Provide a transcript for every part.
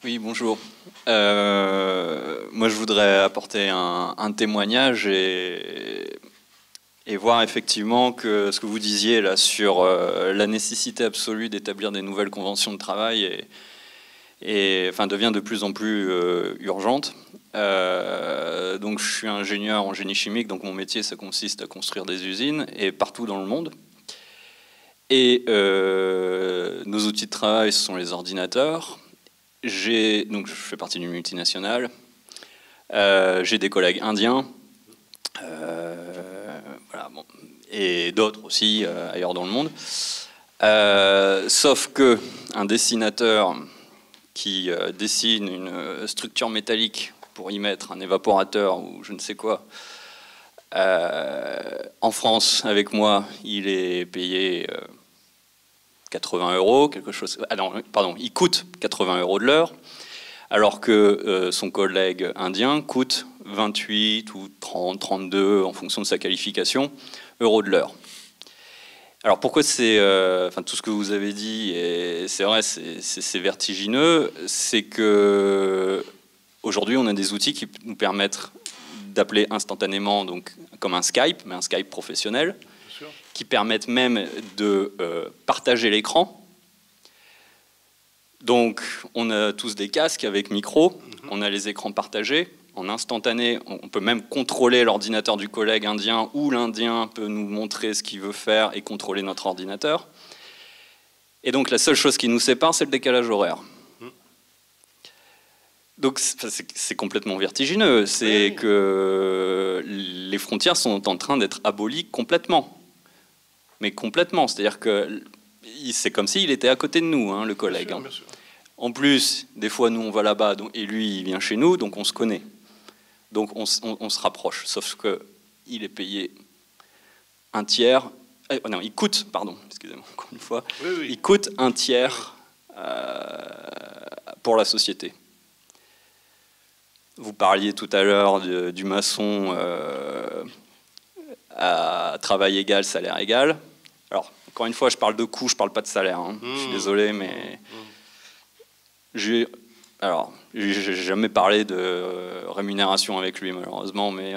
Oui, bonjour. Moi, je voudrais apporter un témoignage et voir effectivement que ce que vous disiez là sur la nécessité absolue d'établir des nouvelles conventions de travail enfin, devient de plus en plus urgente. Donc, je suis ingénieur en génie chimique, donc mon métier, ça consiste à construire des usines et partout dans le monde. Et nos outils de travail, ce sont les ordinateurs. Donc je fais partie d'une multinationale. J'ai des collègues indiens, voilà, bon, et d'autres aussi ailleurs dans le monde. Sauf que un dessinateur qui dessine une structure métallique pour y mettre un évaporateur ou je ne sais quoi, en France, avec moi, il est payé 80 €, quelque chose. Ah non, pardon, il coûte 80 € de l'heure, alors que son collègue indien coûte 28 ou 30, 32, en fonction de sa qualification, euros de l'heure. Alors pourquoi c'est, enfin tout ce que vous avez dit, et c'est vrai, c'est vertigineux, c'est que aujourd'hui on a des outils qui nous permettent d'appeler instantanément, donc comme un Skype, mais un Skype professionnel, qui permettent même de partager l'écran. Donc, on a tous des casques avec micro, on a les écrans partagés. En instantané, on peut même contrôler l'ordinateur du collègue indien, ou l'Indien peut nous montrer ce qu'il veut faire et contrôler notre ordinateur. Et donc, la seule chose qui nous sépare, c'est le décalage horaire. Donc, c'est complètement vertigineux. C'est que les frontières sont en train d'être abolies complètement. Mais complètement, c'est-à-dire que c'est comme s'il était à côté de nous, hein, le collègue. Bien sûr, bien sûr. En plus, des fois, nous, on va là-bas, et lui, il vient chez nous, donc on se connaît. Donc on se rapproche, sauf qu'il est payé un tiers... non, il coûte, pardon, excusez-moi, encore une fois, oui. Il coûte un tiers pour la société. Vous parliez tout à l'heure du maçon à travail égal, salaire égal. Alors, encore une fois, je parle de coût, je ne parle pas de salaire. Hein. Je suis désolé, mais... J'ai jamais parlé de rémunération avec lui, malheureusement, mais...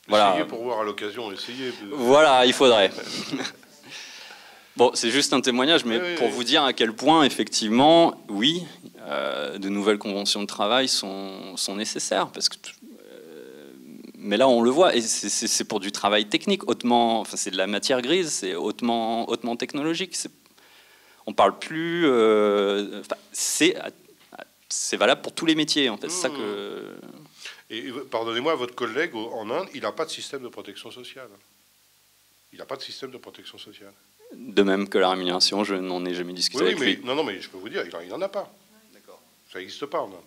voilà. Essayez pour voir à l'occasion, essayez. Voilà, il faudrait. Bon, c'est juste un témoignage, mais pour vous dire à quel point, effectivement, oui, de nouvelles conventions de travail sont nécessaires, parce que... mais là, on le voit, et c'est pour du travail technique, hautement, enfin, c'est de la matière grise, c'est hautement technologique. On parle plus. C'est valable pour tous les métiers, en fait. C'est ça que. Et pardonnez-moi, votre collègue en Inde, il n'a pas de système de protection sociale. Il n'a pas de système de protection sociale. De même que la rémunération, je n'en ai jamais discuté avec lui. Non, mais je peux vous dire, il n'en a pas. D'accord. Ça n'existe pas en Inde.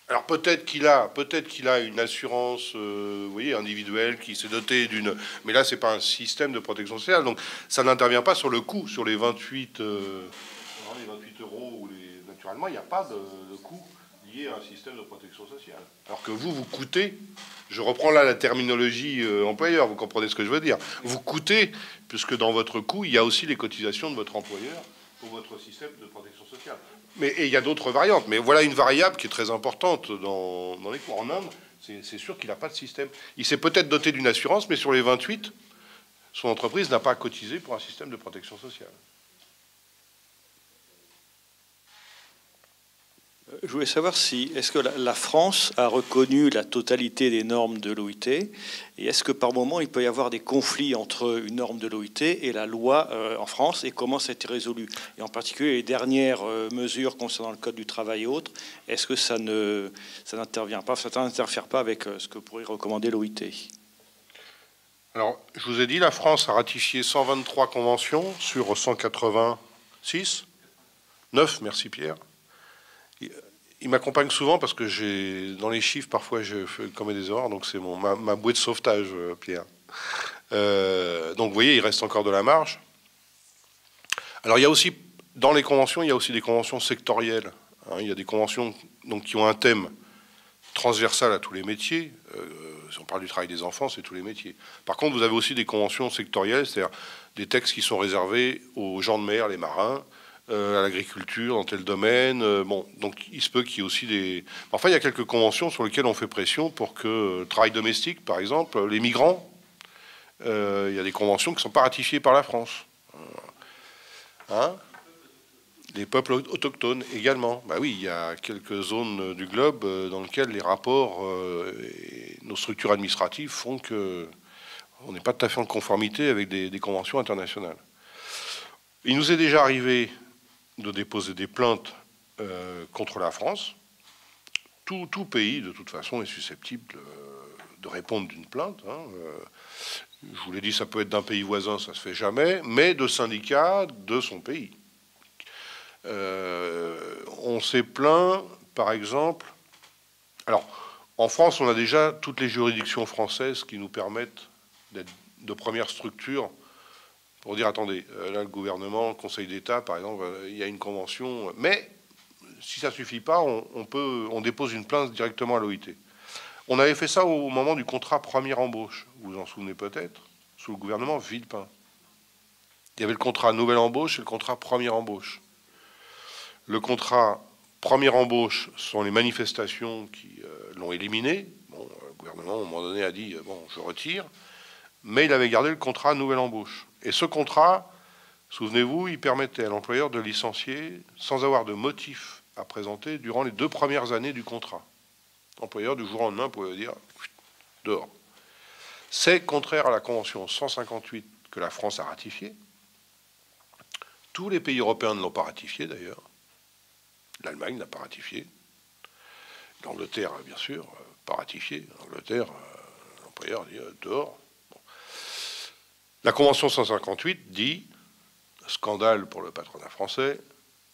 Alors peut-être qu'il a une assurance, vous voyez, individuelle qui s'est dotée d'une... Mais là, c'est pas un système de protection sociale, donc ça n'intervient pas sur le coût, sur les 28, les 28 €. Naturellement, il n'y a pas de coût lié à un système de protection sociale. Alors que vous coûtez, je reprends là la terminologie employeur, vous comprenez ce que je veux dire. Vous coûtez, puisque dans votre coût, il y a aussi les cotisations de votre employeur pour votre système de protection sociale. Mais il y a d'autres variantes. Mais voilà une variable qui est très importante dans les coûts. En Inde, c'est sûr qu'il n'a pas de système. Il s'est peut-être doté d'une assurance, mais sur les 28, son entreprise n'a pas cotisé pour un système de protection sociale. Je voulais savoir est-ce que la France a reconnu la totalité des normes de l'OIT, et est-ce que par moment il peut y avoir des conflits entre une norme de l'OIT et la loi en France, et comment ça a été résolu? Et en particulier les dernières mesures concernant le code du travail et autres, est-ce que ça n'intervient pas, ça n'interfère pas avec ce que pourrait recommander l'OIT? Alors, je vous ai dit, la France a ratifié 123 conventions sur 186. 9, merci Pierre. Il m'accompagne souvent parce que dans les chiffres, parfois, je commets des erreurs, donc c'est ma bouée de sauvetage, Pierre. Donc, vous voyez, il reste encore de la marge. Alors, il y a aussi, dans les conventions, il y a aussi des conventions sectorielles. Hein, il y a des conventions donc, qui ont un thème transversal à tous les métiers. Si on parle du travail des enfants, c'est tous les métiers. Par contre, vous avez aussi des conventions sectorielles, c'est-à-dire des textes qui sont réservés aux gens de mer, les marins, à l'agriculture, dans tel domaine. Bon, donc il se peut qu'il y ait aussi des... Enfin, il y a quelques conventions sur lesquelles on fait pression pour que le travail domestique, par exemple, les migrants, il y a des conventions qui ne sont pas ratifiées par la France. Hein? Les peuples autochtones également. Bah oui, il y a quelques zones du globe dans lesquelles les rapports et nos structures administratives font que on n'est pas tout à fait en conformité avec des conventions internationales. Il nous est déjà arrivé de déposer des plaintes contre la France. Tout pays, de toute façon, est susceptible de répondre d'une plainte. Hein. Je vous l'ai dit, ça peut être d'un pays voisin, ça se fait jamais, mais de syndicats de son pays. On s'est plaint, par exemple... Alors, en France, on a déjà toutes les juridictions françaises qui nous permettent d'être de première structure pour dire, attendez, là, le gouvernement, le Conseil d'État, par exemple, il y a une convention, mais si ça ne suffit pas, on dépose une plainte directement à l'OIT. On avait fait ça au moment du contrat première embauche, vous vous en souvenez peut-être, sous le gouvernement Villepin. Il y avait le contrat nouvelle embauche et le contrat première embauche. Le contrat première embauche sont les manifestations qui l'ont éliminé. Bon, le gouvernement, à un moment donné, a dit, bon, je retire. Mais il avait gardé le contrat nouvelle embauche. Et ce contrat, souvenez-vous, il permettait à l'employeur de licencier sans avoir de motif à présenter durant les 2 premières années du contrat. L'employeur, du jour au lendemain, pouvait dire dehors. C'est contraire à la Convention 158 que la France a ratifiée. Tous les pays européens ne l'ont pas ratifié, d'ailleurs. L'Allemagne n'a pas ratifié. L'Angleterre, bien sûr, pas ratifié. L'Angleterre, l'employeur dit dehors. Bon. La Convention 158 dit, scandale pour le patronat français,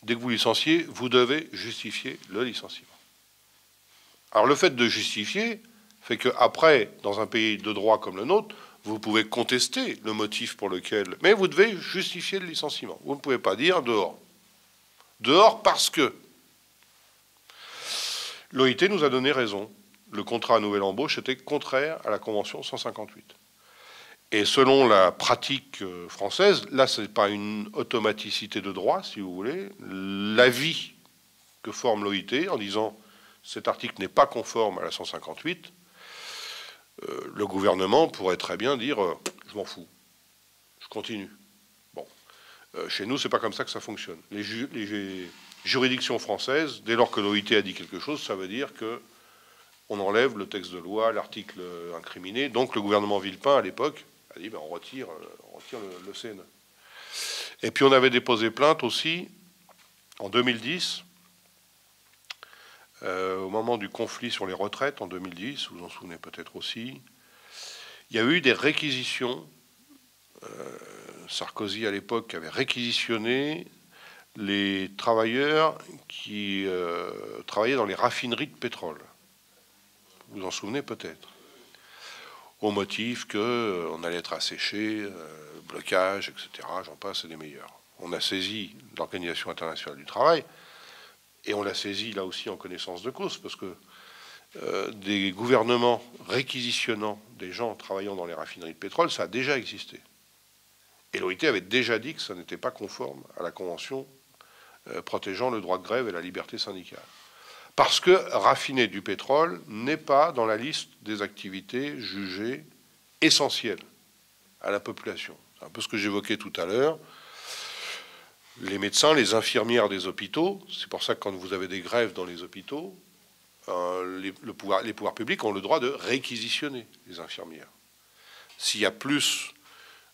dès que vous licenciez, vous devez justifier le licenciement. Alors le fait de justifier fait qu'après, dans un pays de droit comme le nôtre, vous pouvez contester le motif pour lequel... Mais vous devez justifier le licenciement. Vous ne pouvez pas dire dehors. Dehors parce que... L'OIT nous a donné raison. Le contrat à nouvelle embauche était contraire à la Convention 158. Et selon la pratique française, là, ce n'est pas une automaticité de droit, si vous voulez. L'avis que forme l'OIT en disant cet article n'est pas conforme à la 158, le gouvernement pourrait très bien dire je m'en fous, je continue. Bon, chez nous, c'est pas comme ça que ça fonctionne. Les juridictions françaises, dès lors que l'OIT a dit quelque chose, ça veut dire que on enlève le texte de loi, l'article incriminé. Donc le gouvernement Villepin, à l'époque, a dit ben, on retire le CNE. Et puis on avait déposé plainte aussi en 2010, au moment du conflit sur les retraites en 2010, vous vous en souvenez peut-être aussi. Il y a eu des réquisitions. Sarkozy, à l'époque, avait réquisitionné les travailleurs qui travaillaient dans les raffineries de pétrole. Vous vous en souvenez peut-être. Au motif qu'on allait être asséché, blocage, etc. J'en passe, c'est des meilleurs. On a saisi l'Organisation internationale du travail, et on l'a saisi là aussi en connaissance de cause, parce que des gouvernements réquisitionnant des gens travaillant dans les raffineries de pétrole, ça a déjà existé. Et l'OIT avait déjà dit que ça n'était pas conforme à la Convention protégeant le droit de grève et la liberté syndicale. Parce que raffiner du pétrole n'est pas dans la liste des activités jugées essentielles à la population. C'est un peu ce que j'évoquais tout à l'heure. Les médecins, les infirmières des hôpitaux, c'est pour ça que quand vous avez des grèves dans les hôpitaux, les pouvoirs publics ont le droit de réquisitionner les infirmières. S'il y a plus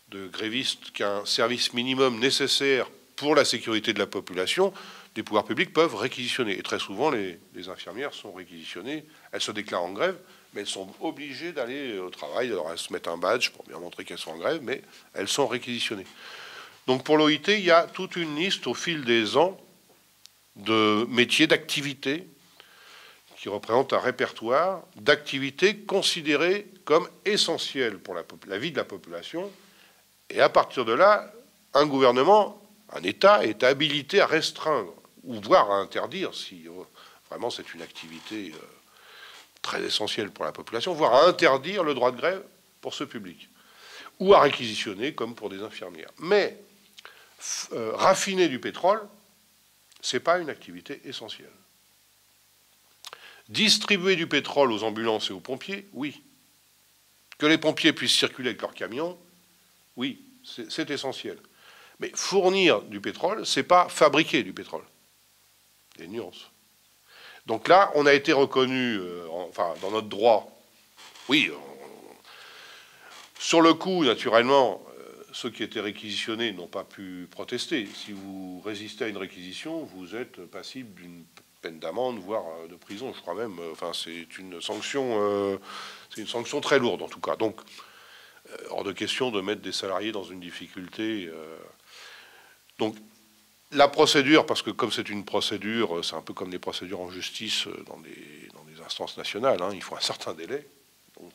de grévistes qu'un service minimum nécessaire pour la sécurité de la population, les pouvoirs publics peuvent réquisitionner. Et très souvent, les infirmières sont réquisitionnées. Elles se déclarent en grève, mais elles sont obligées d'aller au travail. Alors elles se mettent un badge pour bien montrer qu'elles sont en grève, mais elles sont réquisitionnées. Donc pour l'OIT, il y a toute une liste au fil des ans de métiers, d'activités qui représentent un répertoire d'activités considérées comme essentielles pour la vie de la population. Et à partir de là, un gouvernement, un État est habilité à restreindre ou voire à interdire, si vraiment c'est une activité très essentielle pour la population, voire à interdire le droit de grève pour ce public, ou à réquisitionner comme pour des infirmières. Mais raffiner du pétrole, c'est pas une activité essentielle. Distribuer du pétrole aux ambulances et aux pompiers, oui. Que les pompiers puissent circuler avec leurs camions, oui, c'est essentiel. Mais fournir du pétrole, c'est pas fabriquer du pétrole. Il y a une nuance. Donc là, on a été reconnu, enfin, dans notre droit, oui, sur le coup, naturellement, ceux qui étaient réquisitionnés n'ont pas pu protester. Si vous résistez à une réquisition, vous êtes passible d'une peine d'amende, voire de prison, je crois même. Enfin, c'est une sanction très lourde, en tout cas. Donc, hors de question de mettre des salariés dans une difficulté. Donc, la procédure, parce que comme c'est une procédure, c'est un peu comme les procédures en justice dans des instances nationales, hein, il faut un certain délai.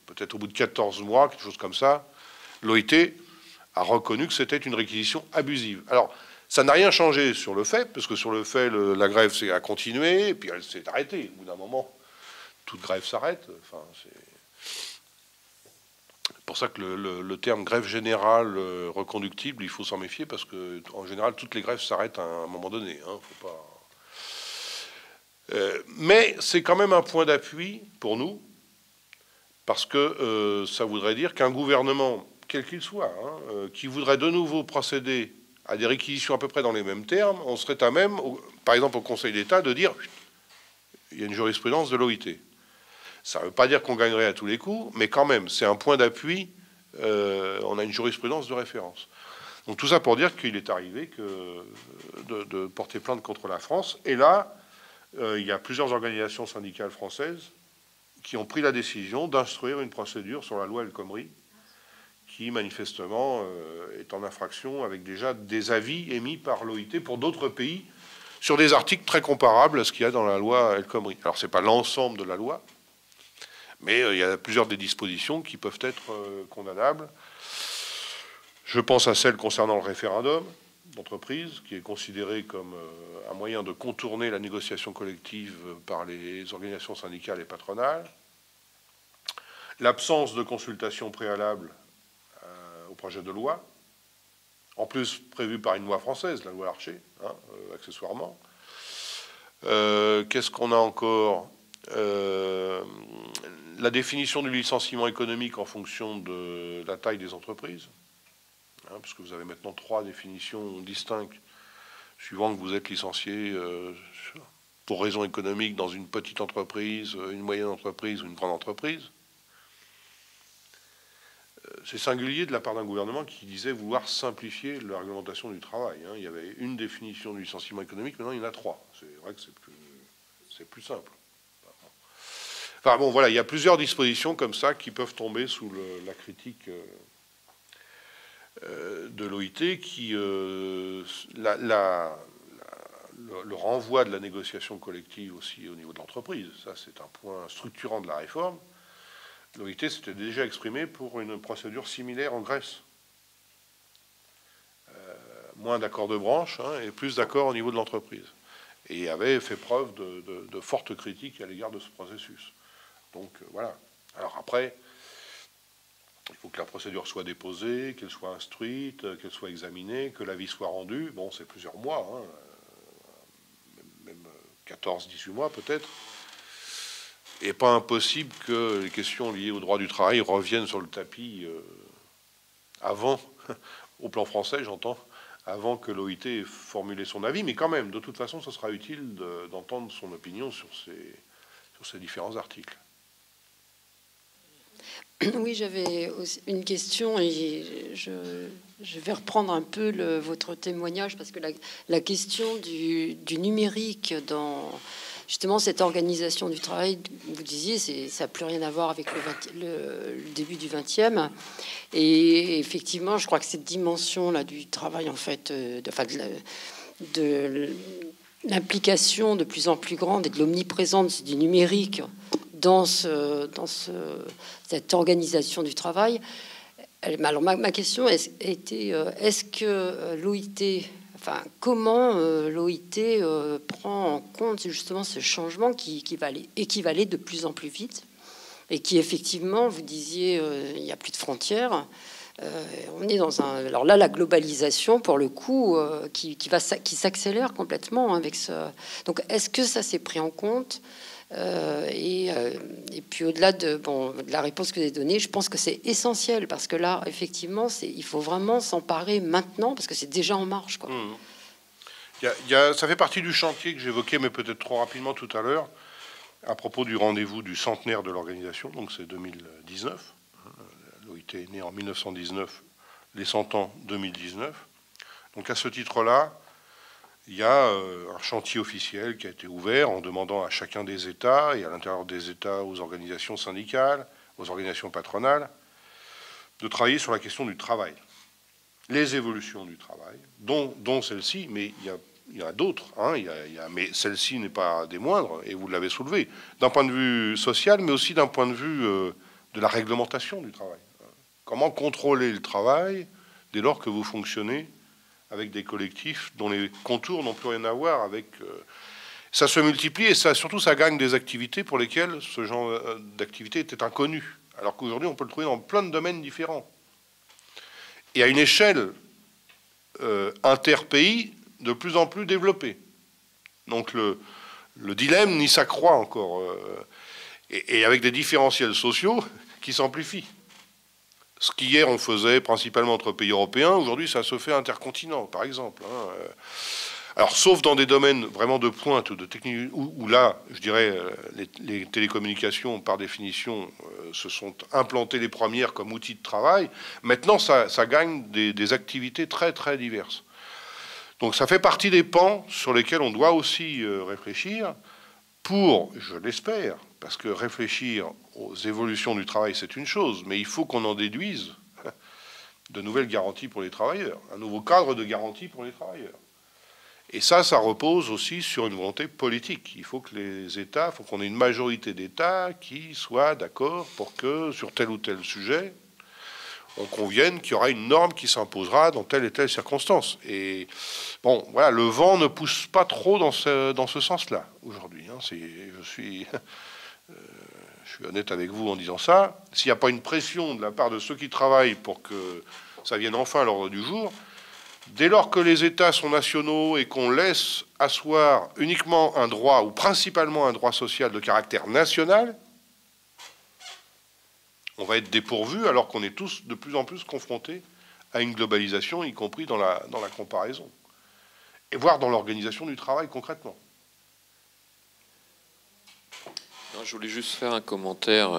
Peut-être au bout de 14 mois, quelque chose comme ça, l'OIT a reconnu que c'était une réquisition abusive. Alors, ça n'a rien changé sur le fait, parce que sur le fait, la grève a continué, et puis elle s'est arrêtée. Au bout d'un moment, toute grève s'arrête. Enfin, c'est pour ça que le terme grève générale reconductible, il faut s'en méfier, parce que en général, toutes les grèves s'arrêtent à un moment donné. Hein, faut pas... mais c'est quand même un point d'appui pour nous, parce que ça voudrait dire qu'un gouvernement, quel qu'il soit, hein, qui voudrait de nouveau procéder à des réquisitions à peu près dans les mêmes termes, on serait à même, par exemple au Conseil d'État, de dire il y a une jurisprudence de l'OIT. Ça ne veut pas dire qu'on gagnerait à tous les coups, mais quand même, c'est un point d'appui, on a une jurisprudence de référence. Donc tout ça pour dire qu'il est arrivé de porter plainte contre la France, et là, il y a plusieurs organisations syndicales françaises qui ont pris la décision d'instruire une procédure sur la loi El Khomri, qui manifestement est en infraction avec déjà des avis émis par l'OIT pour d'autres pays sur des articles très comparables à ce qu'il y a dans la loi El Khomri. Alors c'est pas l'ensemble de la loi, mais il y a plusieurs des dispositions qui peuvent être condamnables. Je pense à celle concernant le référendum d'entreprise, qui est considéré comme un moyen de contourner la négociation collective par les organisations syndicales et patronales. L'absence de consultation préalable au projet de loi, en plus prévu par une loi française, la loi Larcher, hein, accessoirement. Qu'est-ce qu'on a encore? La définition du licenciement économique en fonction de la taille des entreprises, hein, parce que vous avez maintenant 3 définitions distinctes suivant que vous êtes licencié pour raison économique dans une petite entreprise, une moyenne entreprise ou une grande entreprise. C'est singulier de la part d'un gouvernement qui disait vouloir simplifier la réglementation du travail. Hein. Il y avait une définition du licenciement économique, maintenant il y en a 3. C'est vrai que c'est plus simple. Enfin bon, voilà, il y a plusieurs dispositions comme ça qui peuvent tomber sous la critique de l'OIT, qui le renvoi de la négociation collective aussi au niveau de l'entreprise. Ça, c'est un point structurant de la réforme. L'OIT s'était déjà exprimé pour une procédure similaire en Grèce. Moins d'accords de branche, hein, et plus d'accords au niveau de l'entreprise. Et avait fait preuve de fortes critiques à l'égard de ce processus. Donc voilà. Alors après, il faut que la procédure soit déposée, qu'elle soit instruite, qu'elle soit examinée, que l'avis soit rendu. Bon, c'est plusieurs mois, hein, même 14, 18 mois peut-être. Et pas impossible que les questions liées au droit du travail reviennent sur le tapis avant, au plan français, j'entends, avant que l'OIT ait formulé son avis. Mais quand même, de toute façon, ce sera utile d'entendre son opinion sur ces différents articles. Oui, j'avais aussi une question et je vais reprendre un peu votre témoignage, parce que la question du numérique dans justement cette organisation du travail, vous disiez, ça n'a plus rien à voir avec le début du XXe. Et effectivement, je crois que cette dimension-là du travail, en fait, de l'implication de plus en plus grande et de l'omniprésence du numérique dans cette organisation du travail. Alors ma question était, est-ce que l'OIT, enfin comment l'OIT prend en compte justement ce changement qui va aller de plus en plus vite et qui effectivement, vous disiez, il n'y a plus de frontières. On est dans un... Alors là, la globalisation, pour le coup, qui s'accélère complètement avec ce... Donc, est-ce que ça s'est pris en compte et puis au-delà de la réponse que vous avez donnée, je pense que c'est essentiel parce que là, effectivement, il faut vraiment s'emparer maintenant parce que c'est déjà en marche, quoi. Ça fait partie du chantier que j'évoquais, mais peut-être trop rapidement tout à l'heure, à propos du rendez-vous du centenaire de l'organisation, donc c'est 2019. L'OIT est né en 1919, les 100 ans 2019. Donc à ce titre-là, il y a un chantier officiel qui a été ouvert en demandant à chacun des États, et à l'intérieur des États aux organisations syndicales, aux organisations patronales, de travailler sur la question du travail. Les évolutions du travail, dont celle-ci, mais il y en a d'autres, hein, mais celle-ci n'est pas des moindres, et vous l'avez soulevé, d'un point de vue social, mais aussi d'un point de vue de la réglementation du travail. Comment contrôler le travail dès lors que vous fonctionnez avec des collectifs dont les contours n'ont plus rien à voir avec... ça se multiplie et surtout ça gagne des activités pour lesquelles ce genre d'activité était inconnu. Alors qu'aujourd'hui, on peut le trouver dans plein de domaines différents. Et à une échelle interpays de plus en plus développée. Donc le dilemme n'y s'accroît encore. Et avec des différentiels sociaux qui s'amplifient. Ce qu'hier on faisait principalement entre pays européens, aujourd'hui ça se fait intercontinent, par exemple. Alors, sauf dans des domaines vraiment de pointe ou de technique, où là, je dirais, les télécommunications, par définition, se sont implantées les premières comme outils de travail. Maintenant, ça gagne des activités très, très diverses. Donc, ça fait partie des pans sur lesquels on doit aussi réfléchir pour, je l'espère, parce que réfléchir aux évolutions du travail, c'est une chose, mais il faut qu'on en déduise de nouvelles garanties pour les travailleurs, un nouveau cadre de garantie pour les travailleurs. Et ça repose aussi sur une volonté politique. Il faut que les États, il faut qu'on ait une majorité d'États qui soient d'accord pour que, sur tel ou tel sujet, on convienne qu'il y aura une norme qui s'imposera dans telle et telle circonstance. Et bon, voilà, le vent ne pousse pas trop dans ce sens-là aujourd'hui. Je suis honnête avec vous en disant ça. S'il n'y a pas une pression de la part de ceux qui travaillent pour que ça vienne enfin à l'ordre du jour, dès lors que les États sont nationaux et qu'on laisse asseoir uniquement un droit, ou principalement un droit social de caractère national, on va être dépourvu alors qu'on est tous de plus en plus confrontés à une globalisation, y compris dans la comparaison, et voire dans l'organisation du travail concrètement. Non, je voulais juste faire un commentaire,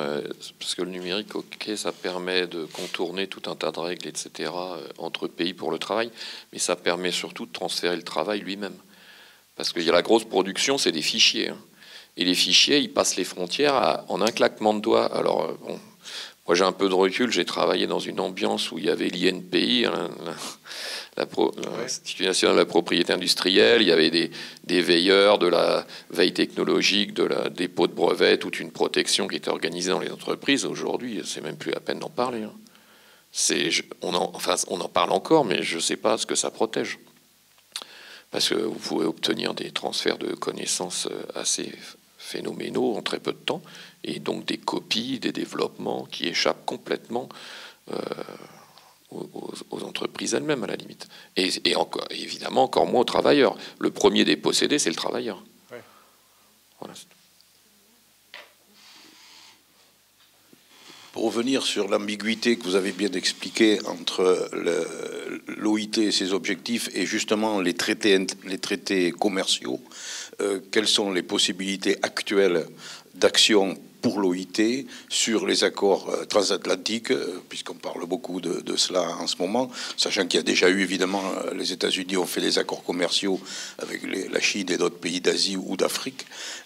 parce que le numérique, ok, ça permet de contourner tout un tas de règles, etc., entre pays pour le travail, mais ça permet surtout de transférer le travail lui-même. Parce qu'il y a la grosse production, c'est des fichiers. Hein. Et les fichiers, ils passent les frontières en un claquement de doigts. Alors, bon, moi j'ai un peu de recul, j'ai travaillé dans une ambiance où il y avait l'INPI, hein, l'Institut national de la propriété industrielle, il y avait des veilleurs de la veille technologique, de la dépôt de brevets, toute une protection qui était organisée dans les entreprises. Aujourd'hui, c'est même plus à peine d'en parler. Hein. On en parle encore, mais je ne sais pas ce que ça protège. Parce que vous pouvez obtenir des transferts de connaissances assez phénoménaux en très peu de temps, et donc des copies, des développements qui échappent complètement aux entreprises elles-mêmes, à la limite. Et encore, évidemment, encore moins aux travailleurs. Le premier des possédés, c'est le travailleur. Ouais. Voilà. Pour revenir sur l'ambiguïté que vous avez bien expliquée entre l'OIT et ses objectifs et justement les traités commerciaux, quelles sont les possibilités actuelles d'action pour l'OIT sur les accords transatlantiques, puisqu'on parle beaucoup de cela en ce moment, sachant qu'il y a déjà eu, évidemment, les États-Unis ont fait les accords commerciaux avec la Chine et d'autres pays d'Asie ou d'Afrique,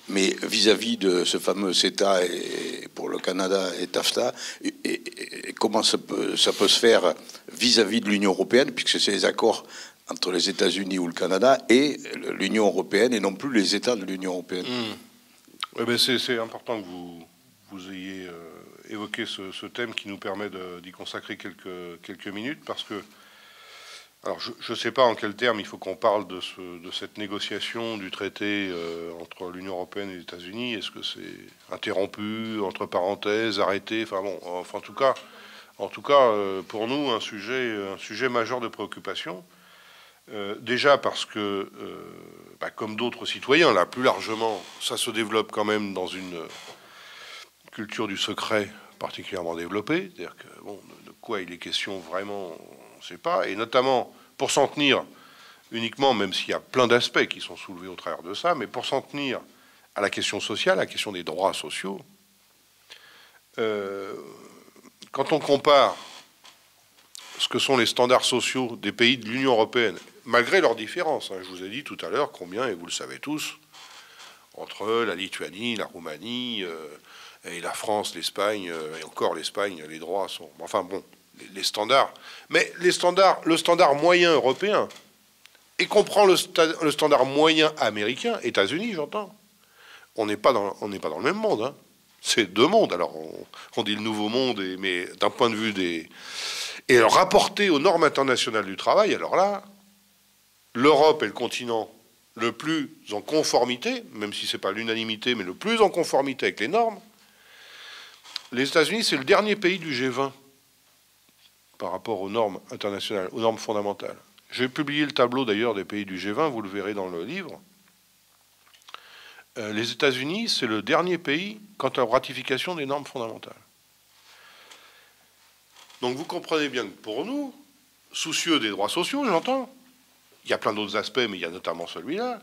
mais vis-à-vis de ce fameux CETA et pour le Canada et TAFTA, et comment ça peut se faire vis-à-vis de l'Union européenne, puisque c'est les accords entre les États-Unis ou le Canada et l'Union européenne, et non plus les États de l'Union européenne. Oui, mais c'est important que vous ayez évoqué ce thème qui nous permet d'y consacrer quelques minutes, parce que, alors je ne sais pas en quels termes il faut qu'on parle de cette négociation du traité entre l'Union européenne et les États-Unis. Est-ce que c'est interrompu, entre parenthèses, arrêté, enfin bon, en tout cas, en tout cas, pour nous, un sujet majeur de préoccupation. Déjà parce que, comme d'autres citoyens, là, plus largement, ça se développe quand même dans une culture du secret particulièrement développée. C'est-à-dire que, bon, de quoi il est question vraiment, on ne sait pas. Et notamment, pour s'en tenir uniquement, même s'il y a plein d'aspects qui sont soulevés au travers de ça, mais pour s'en tenir à la question sociale, à la question des droits sociaux, quand on compare ce que sont les standards sociaux des pays de l'Union européenne, malgré leurs différences, hein, je vous ai dit tout à l'heure combien, et vous le savez tous, entre la Lituanie, la Roumanie et la France, l'Espagne, et encore l'Espagne, les droits sont... Enfin bon, les standards. Mais le standard moyen européen, et comprend le standard moyen américain, États-Unis, j'entends, on n'est pas dans le même monde. Hein. C'est deux mondes. Alors, on dit le nouveau monde, mais d'un point de vue des... Et alors, rapporté aux normes internationales du travail, alors là, l'Europe est le continent le plus en conformité, même si ce n'est pas l'unanimité, mais le plus en conformité avec les normes. Les États-Unis, c'est le dernier pays du G20 par rapport aux normes internationales, aux normes fondamentales. J'ai publié le tableau d'ailleurs des pays du G20, vous le verrez dans le livre. Les États-Unis, c'est le dernier pays quant à la ratification des normes fondamentales. Donc vous comprenez bien que pour nous, soucieux des droits sociaux, j'entends, il y a plein d'autres aspects, mais il y a notamment celui-là,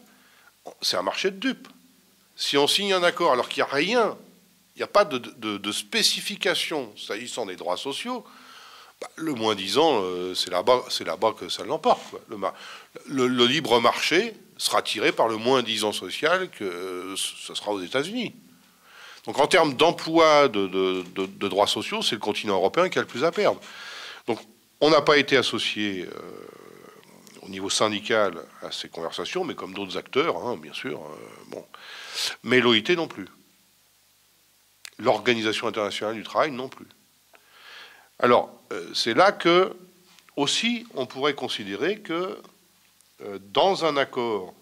c'est un marché de dupes. Si on signe un accord alors qu'il n'y a rien, il n'y a pas de spécification s'agissant des droits sociaux, le moins-disant, c'est là-bas que ça l'emporte. Le libre marché sera tiré par le moins-disant social que ce sera aux États-Unis. Donc en termes d'emploi de droits sociaux, c'est le continent européen qui a le plus à perdre. Donc on n'a pas été associé au niveau syndical à ces conversations, mais comme d'autres acteurs, hein, bien sûr. Bon. Mais l'OIT non plus. L'Organisation internationale du travail non plus. Alors, c'est là que, aussi, on pourrait considérer que dans un accord,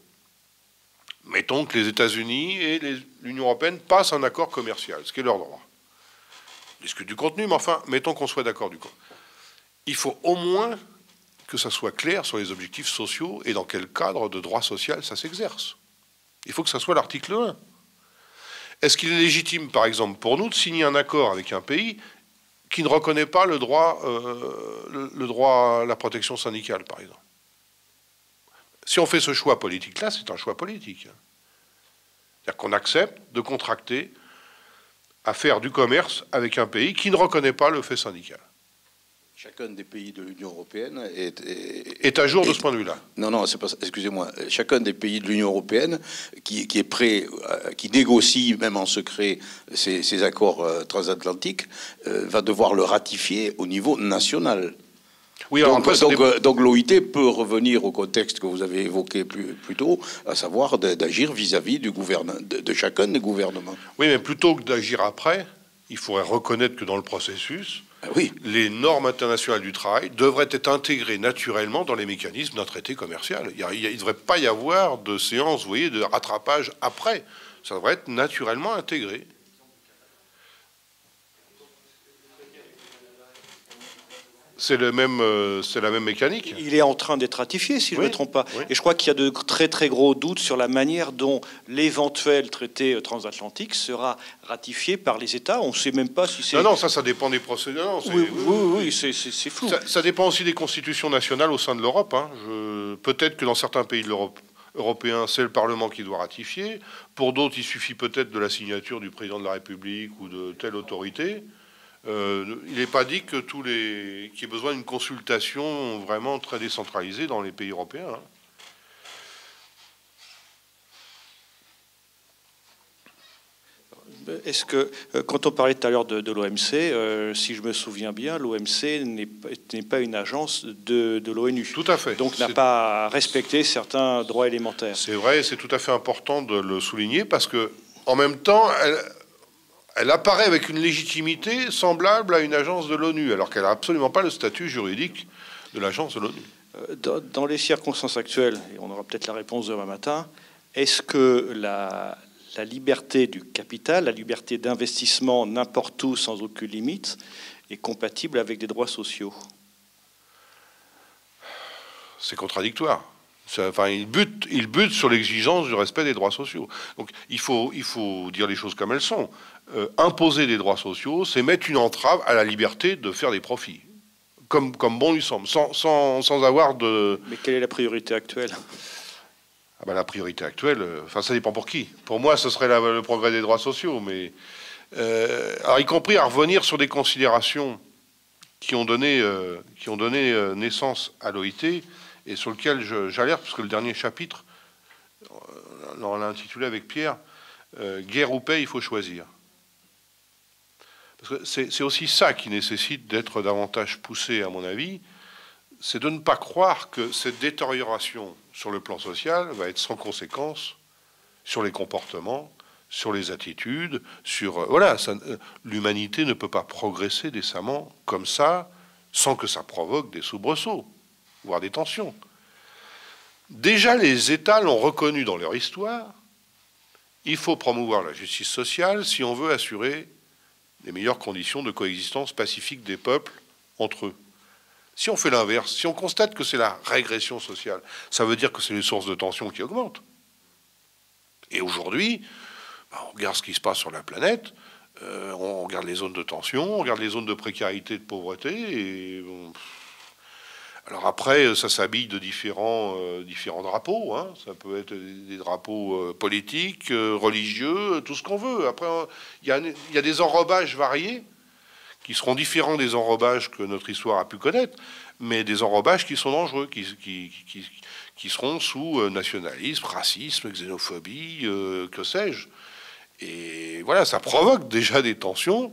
mettons que les États-Unis et l'Union européenne passent un accord commercial, ce qui est leur droit. On discute du contenu, mais enfin, mettons qu'on soit d'accord du contenu. Il faut au moins que ça soit clair sur les objectifs sociaux et dans quel cadre de droit social ça s'exerce. Il faut que ça soit l'article 1. Est-ce qu'il est légitime, par exemple, pour nous de signer un accord avec un pays qui ne reconnaît pas le droit à la protection syndicale, par exemple? Si on fait ce choix politique-là, c'est un choix politique. C'est-à-dire qu'on accepte de contracter à faire du commerce avec un pays qui ne reconnaît pas le fait syndical. Chacun des pays de l'Union européenne est à jour de ce point de vue-là. Non, c'est pas ça. Excusez-moi. Chacun des pays de l'Union européenne qui est prêt, qui négocie même en secret ces accords transatlantiques, va devoir le ratifier au niveau national. Oui, alors donc l'OIT peut revenir au contexte que vous avez évoqué plus tôt, à savoir d'agir vis-à-vis de chacun des gouvernements. Oui, mais plutôt que d'agir après, il faudrait reconnaître que dans le processus, oui, les normes internationales du travail devraient être intégrées naturellement dans les mécanismes d'un traité commercial. Il ne devrait pas y avoir de séance, vous voyez, de rattrapage après. Ça devrait être naturellement intégré. C'est la même mécanique. Il est en train d'être ratifié, si je ne me trompe pas. Oui. Et je crois qu'il y a de très très gros doutes sur la manière dont l'éventuel traité transatlantique sera ratifié par les États. On ne sait même pas si c'est... Non, ça dépend des procédures. Oui, c'est flou. Ça dépend aussi des constitutions nationales au sein de l'Europe. Hein. Peut-être que dans certains pays de l'Europe européen, c'est le Parlement qui doit ratifier. Pour d'autres, il suffit peut-être de la signature du président de la République ou de telle autorité. Il n'est pas dit que qu'il y ait besoin d'une consultation vraiment très décentralisée dans les pays européens. Hein. Est-ce que, quand on parlait tout à l'heure de l'OMC, si je me souviens bien, l'OMC n'est pas une agence de l'ONU. Tout à fait. Donc n'a pas respecté certains droits élémentaires. C'est vrai, c'est tout à fait important de le souligner parce que, en même temps, elle apparaît avec une légitimité semblable à une agence de l'ONU, alors qu'elle n'a absolument pas le statut juridique de l'agence de l'ONU. Dans les circonstances actuelles, et on aura peut-être la réponse demain matin, est-ce que la liberté du capital, la liberté d'investissement n'importe où sans aucune limite, est compatible avec des droits sociaux? C'est contradictoire. Enfin, il bute sur l'exigence du respect des droits sociaux. Donc il faut dire les choses comme elles sont. Imposer des droits sociaux, c'est mettre une entrave à la liberté de faire des profits, comme bon lui semble, sans avoir de... Mais quelle est la priorité actuelle? Ah ben, la priorité actuelle, enfin ça dépend pour qui. Pour moi, ce serait le progrès des droits sociaux, mais alors y compris à revenir sur des considérations qui ont donné naissance à l'OIT et sur lequel j'alerte, parce que le dernier chapitre, on l'a intitulé avec Pierre, guerre ou paix, il faut choisir. Parce que c'est aussi ça qui nécessite d'être davantage poussé, à mon avis, c'est de ne pas croire que cette détérioration sur le plan social va être sans conséquence sur les comportements, sur les attitudes, sur... voilà, l'humanité ne peut pas progresser décemment comme ça, sans que ça provoque des soubresauts, voire des tensions. Déjà, les États l'ont reconnu dans leur histoire. Il faut promouvoir la justice sociale si on veut assurer les meilleures conditions de coexistence pacifique des peuples entre eux. Si on fait l'inverse, si on constate que c'est la régression sociale, ça veut dire que c'est les sources de tension qui augmentent. Et aujourd'hui, on regarde ce qui se passe sur la planète, on regarde les zones de tension, on regarde les zones de précarité, de pauvreté, et bon, alors après, ça s'habille de différents drapeaux, hein. Ça peut être des drapeaux politiques, religieux, tout ce qu'on veut. Après, il y a des enrobages variés qui seront différents des enrobages que notre histoire a pu connaître, mais des enrobages qui sont dangereux, qui seront sous nationalisme, racisme, xénophobie, que sais-je. Et voilà, ça provoque déjà des tensions,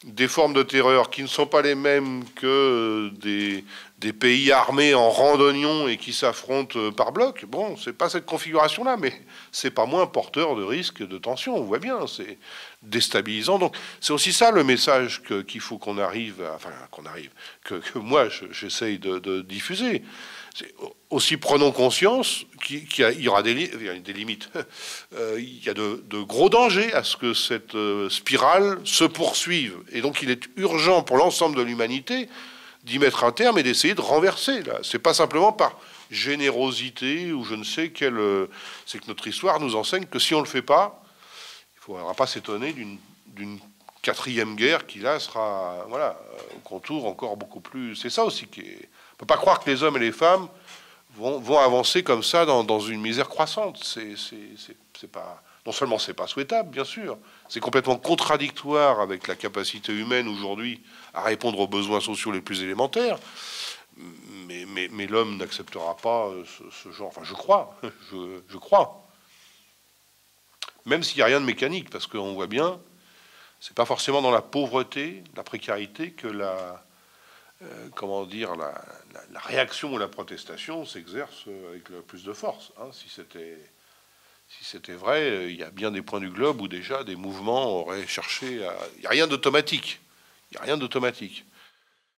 des formes de terreur qui ne sont pas les mêmes que des pays armés en rang d'oignons et qui s'affrontent par bloc. Bon, c'est pas cette configuration-là, mais c'est pas moins porteur de risques de tension. On voit bien, c'est déstabilisant. Donc, c'est aussi ça le message qu'il faut qu'on arrive, que moi j'essaye de diffuser. Aussi prenons conscience qu'il y aura des limites. Il y a de gros dangers à ce que cette spirale se poursuive. Et donc il est urgent pour l'ensemble de l'humanité d'y mettre un terme et d'essayer de renverser. C'est pas simplement par générosité ou je ne sais quelle... c'est que notre histoire nous enseigne que si on ne le fait pas, il ne faudra pas s'étonner d'une quatrième guerre qui là sera au contour encore beaucoup plus... C'est ça aussi qui est... On ne peut pas croire que les hommes et les femmes vont avancer comme ça dans une misère croissante. C'est pas, non seulement c'est pas souhaitable, bien sûr, c'est complètement contradictoire avec la capacité humaine aujourd'hui à répondre aux besoins sociaux les plus élémentaires. Mais l'homme n'acceptera pas ce genre. Enfin, je crois. Même s'il n'y a rien de mécanique, parce qu'on voit bien, c'est pas forcément dans la pauvreté, la précarité que la réaction ou la protestation s'exerce avec le plus de force. Hein. Si c'était vrai, il y a bien des points du globe où déjà des mouvements auraient cherché à... Il n'y a rien d'automatique. Il n'y a rien d'automatique.